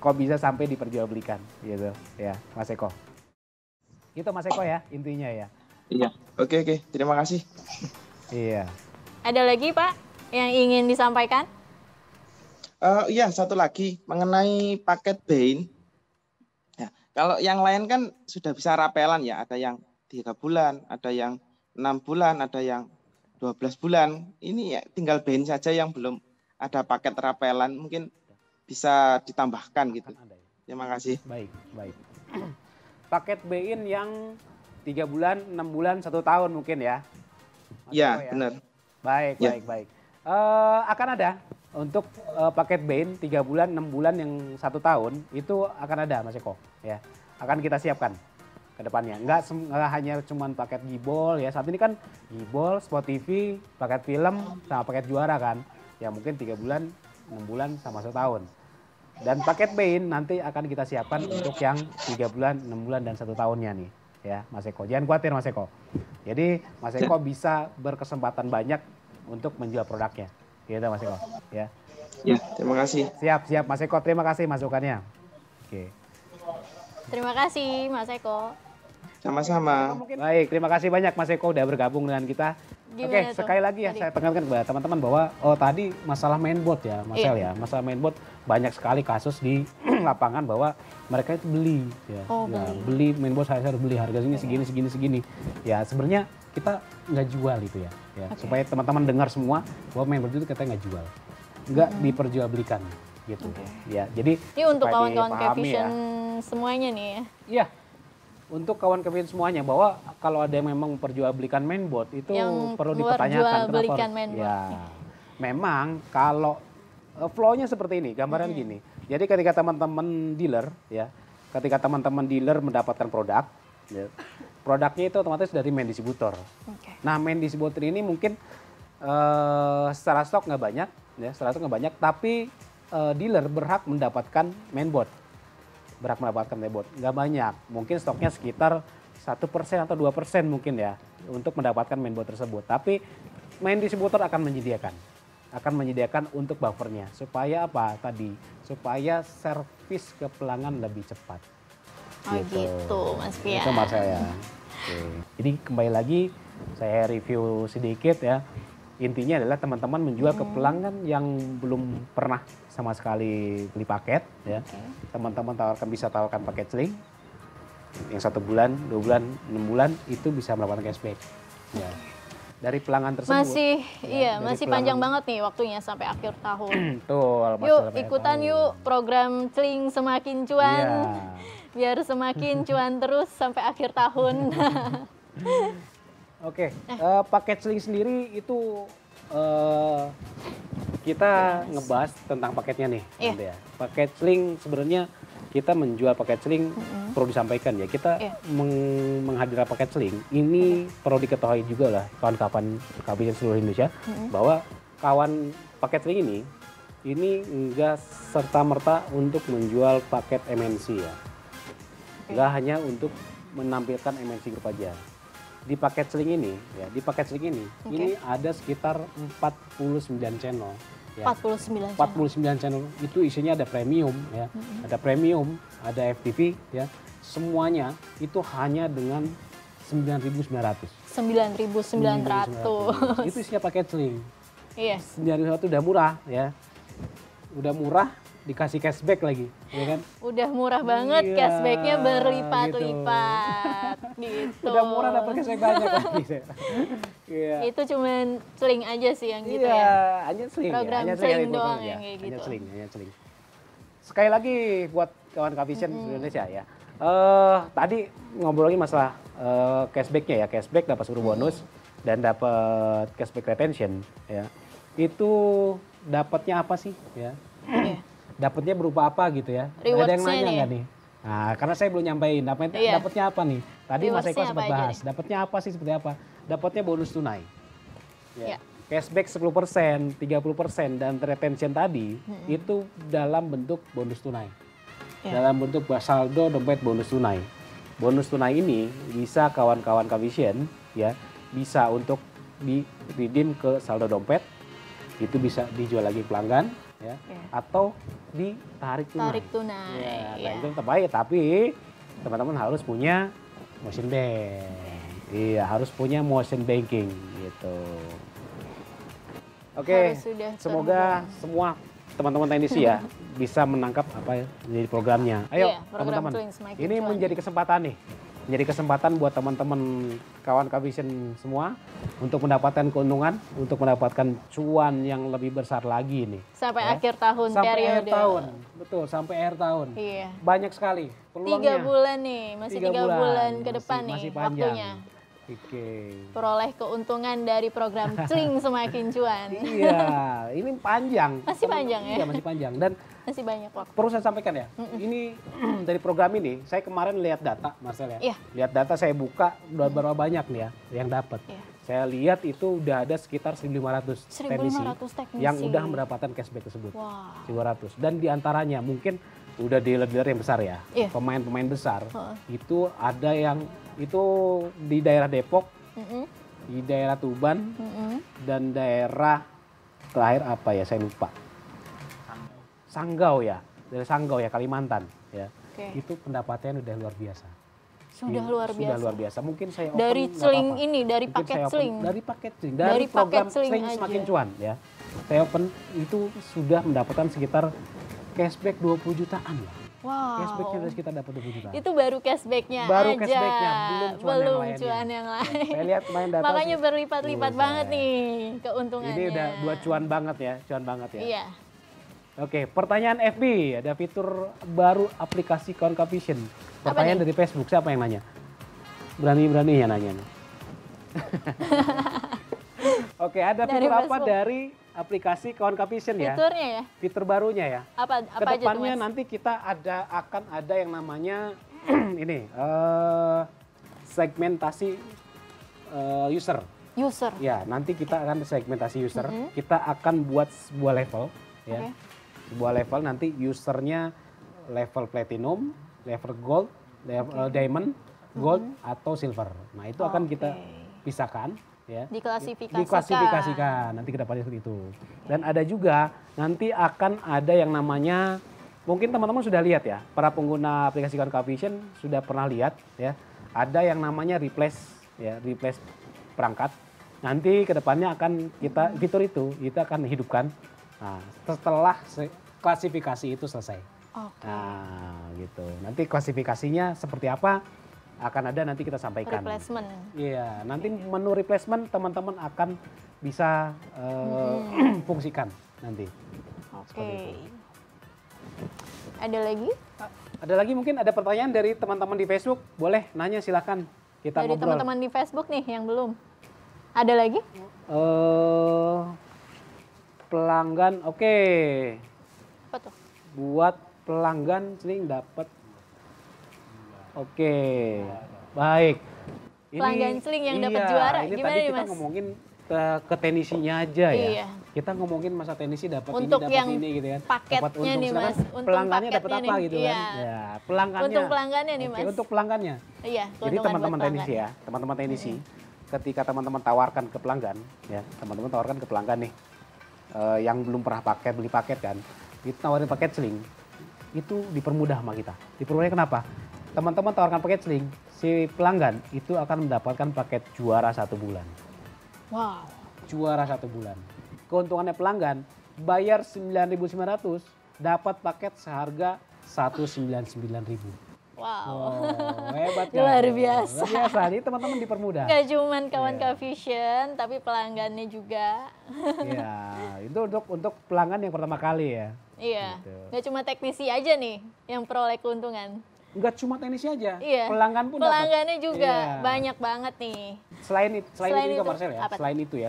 kok bisa sampai diperjualbelikan, gitu, ya, Mas Eko. Itu Mas Eko ya, intinya ya. Iya, oke, terima kasih. Iya. Ada lagi Pak yang ingin disampaikan? Iya, satu lagi mengenai paket BEIN. Ya, kalau yang lain kan sudah bisa rapelan ya, ada yang 3 bulan, ada yang 6 bulan, ada yang 12 bulan. Ini ya tinggal BEIN saja yang belum ada paket rapelan, mungkin bisa ditambahkan gitu. Terima kasih. Baik. Paket BEIN yang 3 bulan, 6 bulan, 1 tahun mungkin ya? Iya, benar. Baik. Akan ada untuk paket BEIN 3 bulan, 6 bulan yang 1 tahun itu akan ada Mas Eko, ya. Akan kita siapkan ke depannya. Enggak hanya cuman paket Gibol ya. Saat ini kan Gibol, Spot TV, paket film sama paket juara kan. Ya mungkin 3 bulan, 6 bulan sama 1 tahun. Dan paket BEIN nanti akan kita siapkan untuk yang 3 bulan, 6 bulan dan 1 tahunnya nih. Ya, Mas Eko. Jangan khawatir Mas Eko. Jadi Mas Eko bisa berkesempatan banyak untuk menjual produknya. Gitu Mas Eko. Ya. Ya, terima kasih. Siap Mas Eko. Terima kasih masukannya. Oke. Terima kasih Mas Eko. Sama-sama. Baik, terima kasih banyak Mas Eko udah bergabung dengan kita Gimana tuh sekali lagi ya tadi? saya tekankan kepada teman-teman bahwa tadi masalah mainboard ya, Marcel ya. Masalah mainboard banyak sekali kasus di lapangan bahwa mereka itu beli ya. Beli mainboard saya harus beli harganya segini. Ya sebenarnya kita nggak jual itu ya. Supaya teman-teman dengar semua bahwa mainboard itu kita nggak jual. Nggak diperjualbelikan gitu. Ya, jadi ini untuk supaya kawan-kawan dipahami Cavision semuanya nih ya. Iya. Untuk kawan Cavision semuanya bahwa kalau ada yang memang memperjualbelikan mainboard itu Yang perlu dipertanyakan memperjualbelikan mainboard. Ya. Memang kalau flow-nya seperti ini, gambaran gini. Jadi ketika teman-teman dealer ya, ketika teman-teman dealer mendapatkan produk, ya, produknya itu otomatis dari main distributor. Nah, main distributor ini mungkin secara stok nggak banyak, ya, tapi dealer berhak mendapatkan mainboard. Nggak banyak, mungkin stoknya sekitar 1% atau 2% mungkin ya untuk mendapatkan mainboard tersebut. Tapi main distributor akan menyediakan untuk buffernya supaya apa tadi? Supaya servis ke pelanggan lebih cepat. Gitu Mas Fian. Itu Marcel ya. Oke. Jadi kembali lagi saya review sedikit ya. Intinya adalah teman-teman menjual ke pelanggan yang belum pernah sama sekali beli paket ya. Teman-teman bisa tawarkan paket sling yang 1 bulan, 2 bulan, 6 bulan itu bisa mendapatkan cashback. Ya. Dari pelanggan tersebut. Masih panjang banget nih waktunya sampai akhir tahun. Betul. Yuk ikutan yuk program Sling semakin cuan. Biar semakin cuan terus sampai akhir tahun. Oke, paket sling sendiri itu kita ngebahas tentang paketnya nih. Ya. Paket sling sebenarnya kita menjual paket sling perlu disampaikan ya. Kita menghadirkan paket sling ini perlu diketahui juga lah kawan-kawan Cavision seluruh Indonesia bahwa kawan paket sling ini enggak serta-merta untuk menjual paket MNC ya. Enggak hanya untuk menampilkan MNC Group aja. Di paket sling ini ini ada sekitar 49 channel ya. 49 channel itu isinya ada premium ya. Ada premium, ada FTV ya. Semuanya itu hanya dengan 9.900. 9.900. Itu isinya paket sling. Iya. 9.900 udah murah ya. Udah murah dikasih cashback lagi, ya kan? Udah murah banget, cashbacknya berlipat-lipat gitu. Udah murah dapat cashback banyak lagi. Itu cuman sling aja sih yang gitu hanya sling. Program sling doang yang kayak gitu. Hanya sling. Sekali lagi buat kawan Cavision Indonesia ya. Tadi ngobrolin masalah cashbacknya ya, cashback dapat 10 bonus dan dapat cashback retention ya. Itu dapatnya apa sih ya? Dapatnya berupa apa gitu ya? Ada yang nanya nggak nih? Nah, karena saya belum nyampein. Dapatnya apa nih? Tadi Mas Eko sempat bahas. Dapatnya apa sih? Seperti apa? Dapatnya bonus tunai. Ya. Cashback 10%, 30% dan retention tadi itu dalam bentuk bonus tunai. Dalam bentuk saldo dompet bonus tunai. Bonus tunai ini bisa kawan-kawan Cavision ya, bisa untuk di redeem ke saldo dompet. Itu bisa dijual lagi pelanggan ya, atau ditarik tunai. Itu terbaik, tapi teman-teman harus punya motion bank. Iya, harus punya motion banking gitu. Oke, semoga semua teman-teman teknisi ya bisa menangkap apa ya menjadi programnya. Ayo teman-teman, ini menjadi kesempatan nih. Menjadi kesempatan buat teman-teman kawan Cavision semua untuk mendapatkan keuntungan, untuk mendapatkan cuan yang lebih besar lagi nih. Sampai akhir tahun sampai periode. Akhir tahun, betul, sampai akhir tahun. Iya. Banyak sekali peluangnya. 3 bulan nih, masih 3 bulan ke depan nih masih panjang. waktunya. Peroleh keuntungan dari program Sling semakin cuan. Iya, ini panjang. Masih panjang ya? Iya, masih panjang dan masih banyak waktu. Perlu saya sampaikan ya, ini dari program ini, saya kemarin lihat data, Marcel ya. Lihat data saya buka, berapa banyak nih ya yang dapat. Saya lihat itu udah ada sekitar 1.500 teknisi yang udah mendapatkan cashback tersebut. 1.500. Dan diantaranya mungkin udah dealer-dealer yang besar ya, pemain-pemain besar. Itu ada yang itu di daerah Depok, di daerah Tuban, dan daerah terakhir apa ya, saya lupa. Sanggau ya, dari Sanggau ya, Kalimantan ya. Itu pendapatannya udah luar biasa. Sudah luar biasa. Sudah luar biasa. Mungkin saya open dari nggak sling apa-apa. ini, dari Mungkin paket saya open sling. dari paket sling, Dari dari program paket sling sling aja. semakin cuan ya. Saya open itu sudah mendapatkan sekitar cashback 20 jutaan lah. Wow. Cashbacknya sudah sekitar dapat 20 jutaan. Itu baru cashbacknya Baru aja. cashbacknya, belum cuan yang lain. Saya lihat main data. Makanya sih. berlipat-lipat banget nih keuntungannya. Ini udah buat cuan banget ya. Iya. Oke, pertanyaan FB, ada fitur baru aplikasi Kawan Vision. Pertanyaan dari Facebook, siapa yang nanya? Berani-berani ya nanya. Oke, ada Dari fitur apa Facebook. dari aplikasi Kawan Vision ya? Fiturnya ya? Fitur barunya ya. Apa aja tuh, Kedepannya Mas? nanti kita akan ada yang namanya ini segmentasi user. User. Ya, nanti kita akan segmentasi user. Kita akan buat sebuah level, ya. Oke. Sebuah level nanti usernya level platinum, level gold, level diamond, gold atau silver. Nah, itu akan kita pisahkan, ya. Diklasifikasikan. Nanti ke depannya seperti itu. Dan ada juga nanti akan ada yang namanya, mungkin teman-teman sudah lihat ya, para pengguna aplikasi Kawan Vision sudah pernah lihat ya. Ada yang namanya replace perangkat. Nanti ke depannya akan fitur itu kita akan hidupkan. Nah, setelah klasifikasi itu selesai. Oke. Nah, gitu. Nanti klasifikasinya seperti apa akan ada nanti kita sampaikan. Replacement. Iya, nanti menu replacement teman-teman akan bisa fungsikan nanti. Oke. Ada lagi? Ada lagi mungkin ada pertanyaan dari teman-teman di Facebook, boleh nanya silakan. Kita Dari ngobrol. teman-teman di Facebook nih yang belum. Ada lagi? Pelanggan, oke. Apa tuh? Buat pelanggan sering dapat. Oke, baik. Pelanggan sling yang dapat juara, ini gimana tadi nih, kita Mas? ngomongin ke tenisinya aja ya. Iya. Kita ngomongin masa tenisi dapat ini, Untuk dapat yang ini gitu kan. paketnya Dapat untung. nih, Sedangkan Mas. Untung pelanggannya dapat paketnya apa nih. gitu Iya. kan. Ya, pelanggannya. Untung pelanggannya nih, Oke, Mas. untuk pelanggannya. Iya, Jadi keuntungan teman-teman buat tenisi pelanggan. ya, teman-teman tenisi, ketika teman-teman tawarkan ke pelanggan, ya, teman-teman tawarkan ke pelanggan nih, yang belum pernah beli paket kan, kita tawarin paket sling, itu dipermudah sama kita. Dipermudah kenapa? Teman-teman tawarkan paket sling, si pelanggan itu akan mendapatkan paket juara 1 bulan. Wow. Juara 1 bulan. Keuntungannya pelanggan, bayar 9.900, dapat paket seharga 199.000. Wow. Hebat kan? Luar biasa. Luar biasa. Jadi teman-teman dipermudah. Gak cuman kawan Iya. Vision, tapi pelanggannya juga. Iya, itu untuk pelanggan yang pertama kali ya. Iya. Gitu. Gak cuma teknisi aja nih yang peroleh keuntungan. Enggak cuma tenisi aja, Iya. pelanggan pun dapat. Pelanggannya juga Iya. banyak banget nih. Selain itu juga itu, Marcel ya. apa tuh?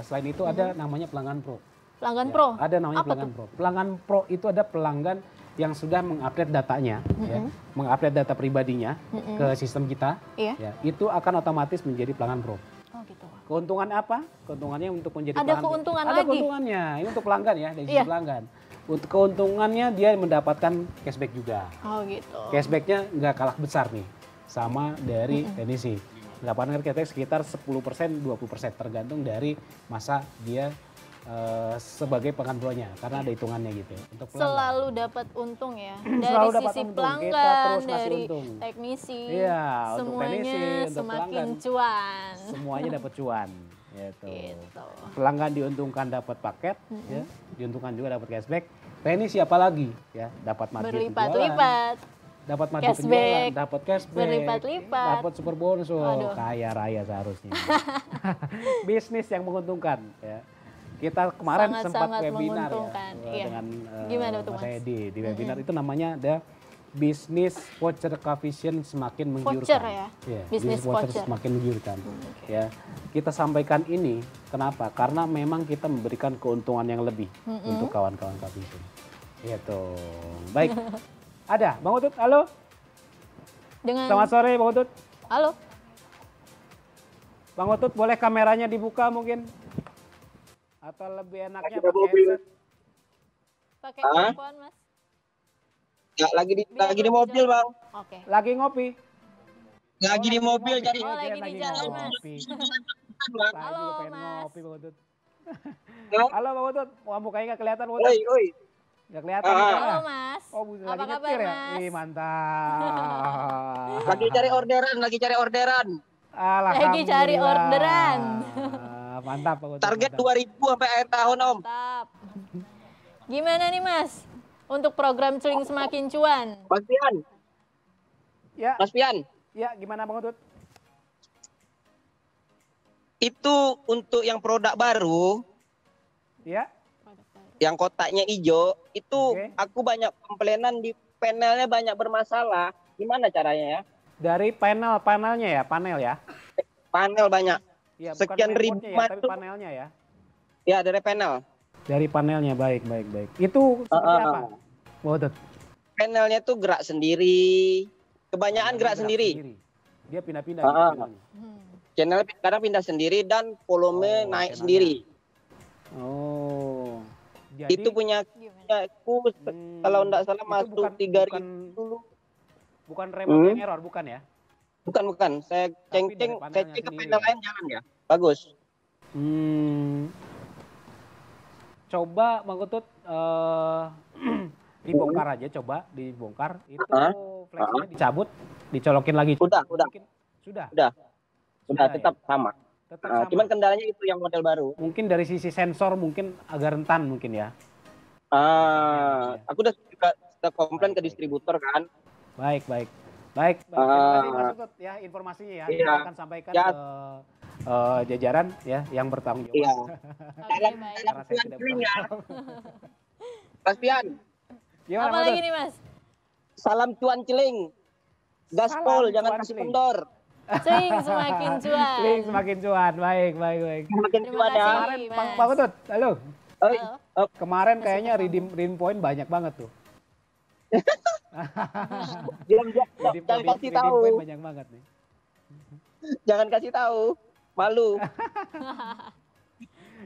Selain itu ada namanya pelanggan pro. Pelanggan Ya, pro. ada namanya Apa pelanggan tuh? pro. Pelanggan pro itu ada pelanggan yang sudah mengupdate datanya, ya, mengupdate data pribadinya ke sistem kita. Iya. Ya, itu akan otomatis menjadi pelanggan pro. Oh gitu. Keuntungan apa? Keuntungannya untuk menjadi Ada pelanggan. keuntungan Ada lagi? keuntungannya. Ini untuk pelanggan ya, dari sisi Iya. pelanggan. Untuk keuntungannya dia mendapatkan cashback juga. Oh gitu. Cashbacknya nggak kalah besar nih sama dari tenisi. Mendapatkan cashback sekitar 10%, 20% tergantung dari masa dia sebagai pelanggan pro-nya karena ada hitungannya gitu. Untuk pelanggan. Selalu dapat untung ya. Dari Selalu dapat sisi untung. Kita pelanggan, terus ngasih dari untung. teknisi, Iya, untuk semuanya teknisi, untuk semakin pelanggan. cuan. Semuanya dapat cuan. Gitu. Gitu. Pelanggan diuntungkan dapat paket, ya, diuntungkan juga dapat cashback. Tenisi apalagi ya, dapat margin penjualan, Berlipat-lipat. dapat margin Cashback, penjualan, dapat cashback, berlipat-lipat. dapat super bonus, Aduh. kaya raya seharusnya. Bisnis yang menguntungkan ya. Kita kemarin sempat Sangat-sangat webinar menguntungkan, ya iya. dengan Gimana tuh, Mas Mas? Edi. Di webinar itu namanya ada bisnis voucher Vision semakin menggiurkan. Voucher ya? Iya, Bisnis bisnis voucher voucher. semakin menggiurkan. Ya, kita sampaikan ini kenapa? Karena memang kita memberikan keuntungan yang lebih untuk kawan-kawan Vision. Gitu. Baik. Ada, Bang Utut, halo. Dengan Selamat sore, Bang Utut. halo. Bang Utut, boleh kameranya dibuka mungkin? Atau lebih enaknya pakai headset? Pakai Hah? handphone, Mas. Ya, lagi di mobil, Bang. Oke. Lagi ngopi? Lagi di mobil jadi Oh, lagi kirain di jalan, Mas. ngopi. Saya Halo, juga pengen Mas. ngopi, Bang Utut. Halo? Halo, Bang Utut. Wah, mukanya nggak kelihatan, Bang Utut. Oi. Nggak kelihatan. Halo Mas. Oh, Apa lagi kabar, nyetir ya? Mas? Wih, mantap. Lagi cari orderan. Lagi cari orderan. Mantap, Pak Utut, Target mantap. 2000 sampai akhir tahun, Om. Mantap. Gimana nih Mas? Untuk program Celing Semakin Cuan. Mas Pian, Ya, Mas Pian, ya gimana Bang Utut? itu untuk yang produk baru, Ya, yang kotaknya hijau, itu Oke. aku banyak komplainan di panelnya banyak bermasalah. Gimana caranya ya? dari panelnya ya, panel ya. Panel banyak. Ya, Sekian ribu mainboardnya ya, tapi itu. panelnya ya. Ya, dari panel. Dari panelnya, baik. Itu seperti apa? Bang Utut? Panelnya tuh gerak sendiri. Kebanyakan gerak sendiri. Dia pindah-pindah. Ah, gitu ah. panelnya. Channel kadang pindah sendiri dan volume naik channelnya. sendiri. Oh. Jadi, Itu punya aku kalau enggak salah itu masuk 3.000 dulu. bukan remote yang error, bukan ya? Bukan. Saya Tapi ceng-ceng, dari saya panelnya cek ke sendiri panel ya? lain jalan ya. Bagus. Coba Bang Utut dibongkar aja, coba dibongkar. Itu flexinya dicabut, dicolokin lagi. Udah. Mungkin, sudah. Udah, Sudah tetap sama. Tetap Nah, sama. cuman kendalanya itu yang model baru. Mungkin dari sisi sensor mungkin agak rentan mungkin ya. Aku udah komplain ke distributor kan. Baik. Terima kasih Mas Utut ya informasinya ya. Iya. Kita akan sampaikan Ya. ke jajaran ya yang bertanggung jawab. Iya. Oke, baik. Karena saya tidak Mas Pian, Gimana, Apa Bang lagi Utut? nih Mas? salam cuan celing. Gaspol, Salam jangan cuan kasih celing. kendor. Celing Semakin Cuan. Link semakin cuan. Baik. Semakin Terima cuan ya. kasih. Kemarin Mas. Bang Utut, halo. Halo. Kemarin kayaknya redeem point banyak banget tuh. Jangan kasih Redeem tahu. point banyak banget nih. Jangan kasih tahu. Malu.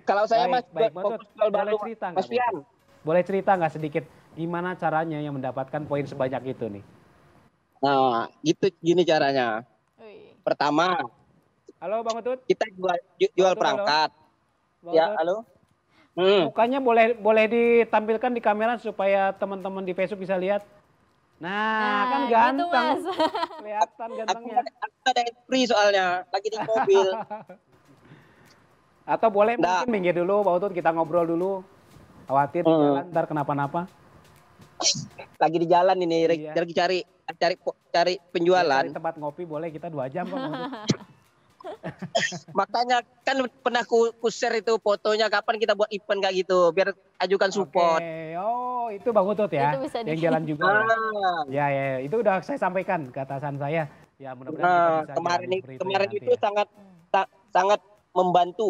Kalau saya Baik, Mas Bang fokus Utut, jual boleh baru. cerita nggak, Mas Bang Pian. Utut? Boleh cerita nggak sedikit gimana caranya yang mendapatkan poin sebanyak itu nih? Nah, gini caranya. Wih. Pertama, Halo Bang Utut. kita jual Halo. perangkat. Bang Ya, Utut. halo. Mukanya boleh ditampilkan di kamera supaya teman-teman di Facebook bisa lihat. Nah, kan gitu, ganteng. Mas. Kelihatan Aku gantengnya. ada free soalnya, lagi di mobil. Atau boleh Nggak. mungkin minggir dulu, Bang Utut, kita ngobrol dulu. Khawatir di jalan ntar kenapa-napa. Lagi di jalan ini, Iya. lagi cari penjualan. Cari tempat ngopi boleh, kita 2 jam kok, Bang Utut. Makanya kan pernah ku share itu fotonya kapan kita buat event kayak gitu, biar ajukan support. Oke. Oh, itu Bang Utut ya. Itu bisa Yang di- jalan juga ya. Ah, Ya, itu udah saya sampaikan ke atasan saya. Ya, mudah-mudahan kita nah, bisa kemarin jalani itu seperti kemarin nanti itu ya. sangat membantu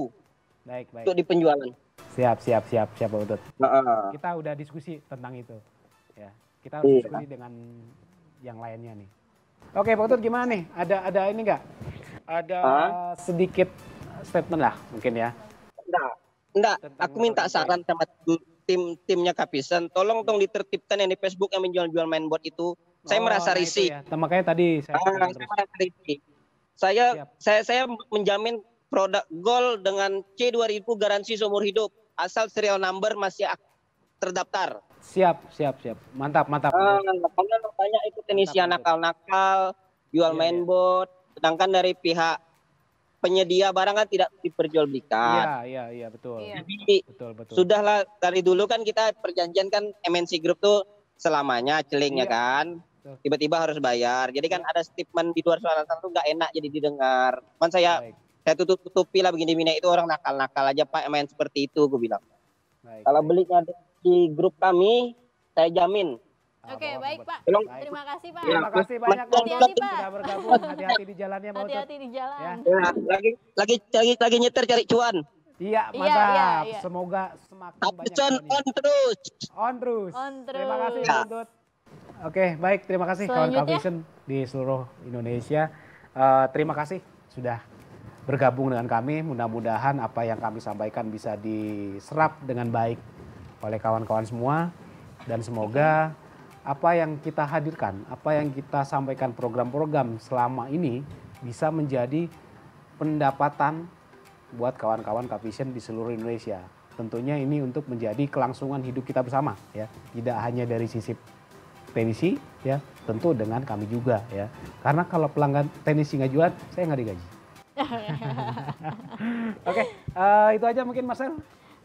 Baik. untuk di penjualan. Siap Bang Utut. Nah, Kita udah diskusi tentang itu. Ya, kita Iya. diskusi dengan yang lainnya nih. Oke, Bang Utut gimana nih? Ada ini enggak? Ada sedikit statement lah mungkin ya. enggak, Tentang aku minta motor saran sama timnya Kapisen, tolong dong ditertibkan yang di Facebook yang menjual-jual mainboard itu. Saya Oh, merasa nah itu risih. ya. Makanya tadi saya sampaikan Saya terus. merasa risih. Saya menjamin produk Gold dengan C2000 garansi seumur hidup asal serial number masih terdaftar. Siap. Mantap. Karena banyak itu teknisi Mantap. nakal, jual Iya, mainboard, sedangkan dari pihak penyedia barang kan tidak diperjualbelikan. Iya, betul. Iya. Jadi Betul. sudahlah dari dulu kan kita perjanjian kan MNC Group tuh selamanya celingnya Iya. kan. Betul. Tiba-tiba harus bayar. Jadi kan ada statement di luar suara tuh nggak enak jadi didengar. Cuman saya Baik. tutupi lah begini itu orang nakal-nakal aja Pak main seperti itu gue bilang. Kalau Baik. belinya di grup kami saya jamin. Oke, baik Pak. Tolong. Terima kasih Pak. Terima kasih banyak Bang Utut Hati-hati, Pak. sudah bergabung. Hati-hati di jalannya Bang Utut. Hati-hati di jalan. Ya. Ya, lagi nyetir cari cuan. Iya, Iya, mantap. iya. Semoga semakin banyak Kapisen cuannya. on terus. On terus. On Terima kasih terus. Bang Utut. Oke, baik. Terima kasih kawan Selanjutnya. Kapisen di seluruh Indonesia. Terima kasih sudah bergabung dengan kami. Mudah-mudahan apa yang kami sampaikan bisa diserap dengan baik oleh kawan-kawan semua. Dan semoga apa yang kita hadirkan, apa yang kita sampaikan program-program selama ini bisa menjadi pendapatan buat kawan-kawan Kapisen di seluruh Indonesia. tentunya ini untuk menjadi kelangsungan hidup kita bersama ya. Tidak hanya dari sisi teknisi ya, tentu dengan kami juga ya. Karena kalau pelanggan teknisi nggak jualan, saya nggak digaji. Oke, itu aja mungkin Marcel.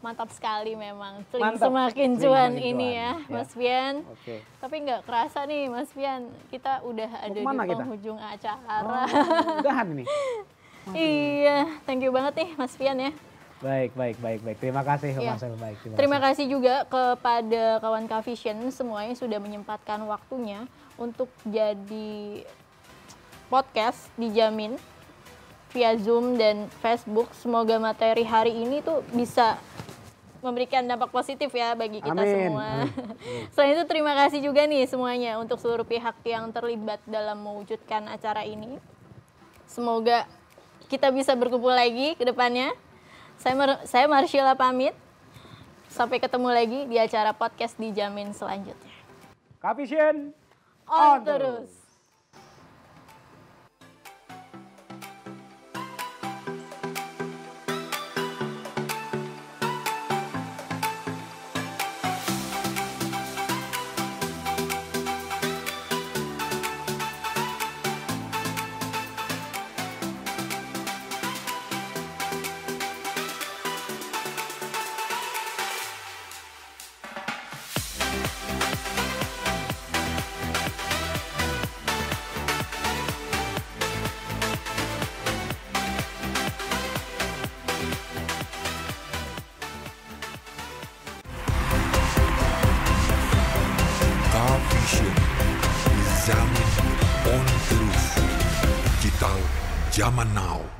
Mantap sekali memang. Mantap. Semakin cuan ini ya, Mas Fian. Oke. Tapi nggak kerasa nih Mas Fian, kita udah ada di penghujung acara. Udahan ini. Iya, thank you banget nih Mas Fian ya. Baik. Terima kasih Iya. Marcel. Baik, Terima kasih juga kepada kawan Kavision semuanya sudah menyempatkan waktunya untuk jadi podcast dijamin via Zoom dan Facebook. Semoga materi hari ini tuh bisa memberikan dampak positif ya bagi kita semua. Selain itu terima kasih juga nih semuanya untuk seluruh pihak yang terlibat dalam mewujudkan acara ini. Semoga kita bisa berkumpul lagi ke depannya. Saya Marshila pamit. Sampai ketemu lagi di acara podcast dijamin selanjutnya. Kavision On terus. Kavision dijamin on terus. Digital zaman now.